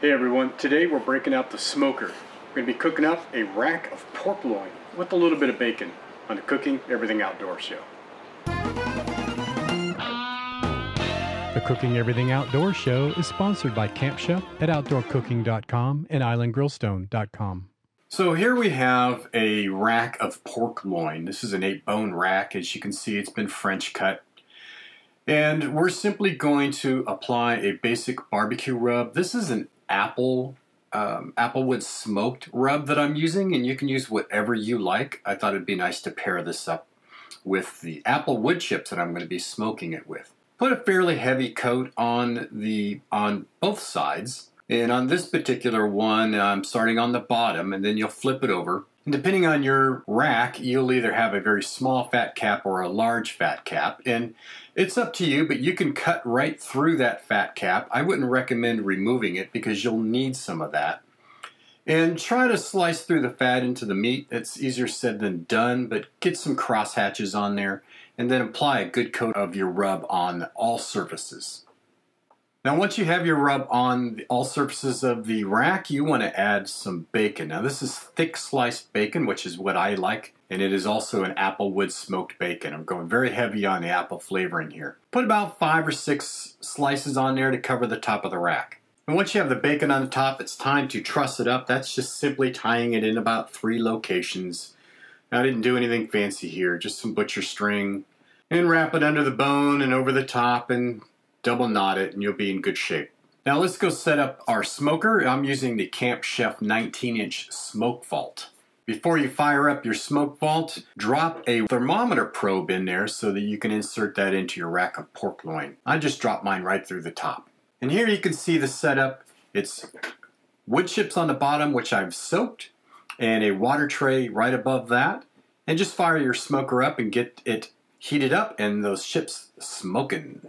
Hey everyone, today we're breaking out the smoker. We're going to be cooking up a rack of pork loin with a little bit of bacon on the Cooking Everything Outdoors show. The Cooking Everything Outdoors show is sponsored by Camp Chef at OutdoorCooking.com and IslandGrillstone.com. So here we have a rack of pork loin. This is an 8-bone rack. As you can see, it's been French cut. And we're simply going to apply a basic barbecue rub. This is an applewood smoked rub that I'm using, and you can use whatever you like. I thought it'd be nice to pair this up with the apple wood chips that I'm going to be smoking it with. Put a fairly heavy coat on both sides, and on this particular one I'm starting on the bottom, and then you'll flip it over. And depending on your rack, you'll either have a very small fat cap or a large fat cap, and it's up to you, but you can cut right through that fat cap. I wouldn't recommend removing it because you'll need some of that. And try to slice through the fat into the meat. It's easier said than done, but get some cross hatches on there and then apply a good coat of your rub on all surfaces. Now once you have your rub on all surfaces of the rack, you want to add some bacon. Now this is thick sliced bacon, which is what I like, and it is also an applewood smoked bacon. I'm going very heavy on the apple flavoring here. Put about 5 or 6 slices on there to cover the top of the rack. And once you have the bacon on the top, it's time to truss it up. That's just simply tying it in about 3 locations. Now, I didn't do anything fancy here, just some butcher string. And wrap it under the bone and over the top and double knot it, and you'll be in good shape. Now let's go set up our smoker. I'm using the Camp Chef 19-inch smoke vault. Before you fire up your smoke vault, drop a thermometer probe in there so that you can insert that into your rack of pork loin. I just dropped mine right through the top. And here you can see the setup. It's wood chips on the bottom, which I've soaked, and a water tray right above that. And just fire your smoker up and get it heated up and those chips smoking.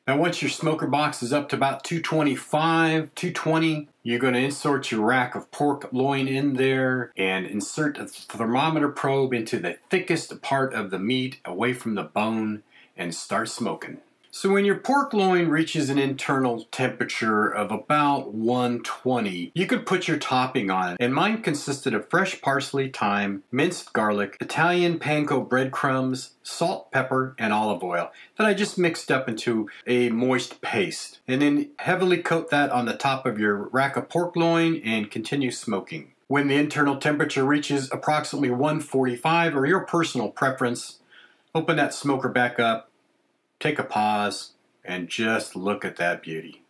Now once your smoker box is up to about 225, 220, you're going to insert your rack of pork loin in there and insert a thermometer probe into the thickest part of the meat away from the bone and start smoking. So when your pork loin reaches an internal temperature of about 120, you could put your topping on it. And mine consisted of fresh parsley, thyme, minced garlic, Italian panko breadcrumbs, salt, pepper, and olive oil that I just mixed up into a moist paste. And then heavily coat that on the top of your rack of pork loin and continue smoking. When the internal temperature reaches approximately 145 or your personal preference, open that smoker back up. Take a pause and just look at that beauty.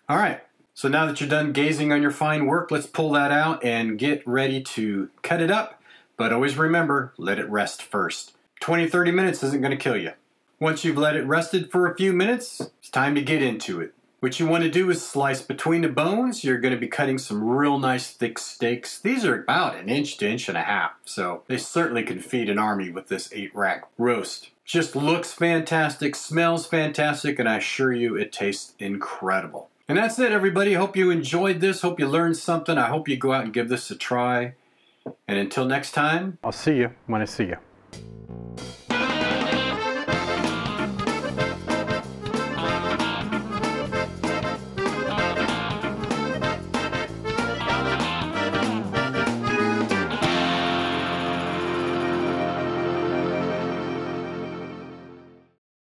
All right, so now that you're done gazing on your fine work, let's pull that out and get ready to cut it up. But always remember, let it rest first. 20-30 minutes isn't going to kill you. Once you've let it rested for a few minutes, it's time to get into it. What you want to do is slice between the bones. You're going to be cutting some real nice thick steaks. These are about 1 inch to 1.5 inches, so they certainly can feed an army with this 8-rack roast. Just looks fantastic, smells fantastic, and I assure you it tastes incredible. And that's it, everybody. Hope you enjoyed this. Hope you learned something. I hope you go out and give this a try. And until next time, I'll see you when I see you.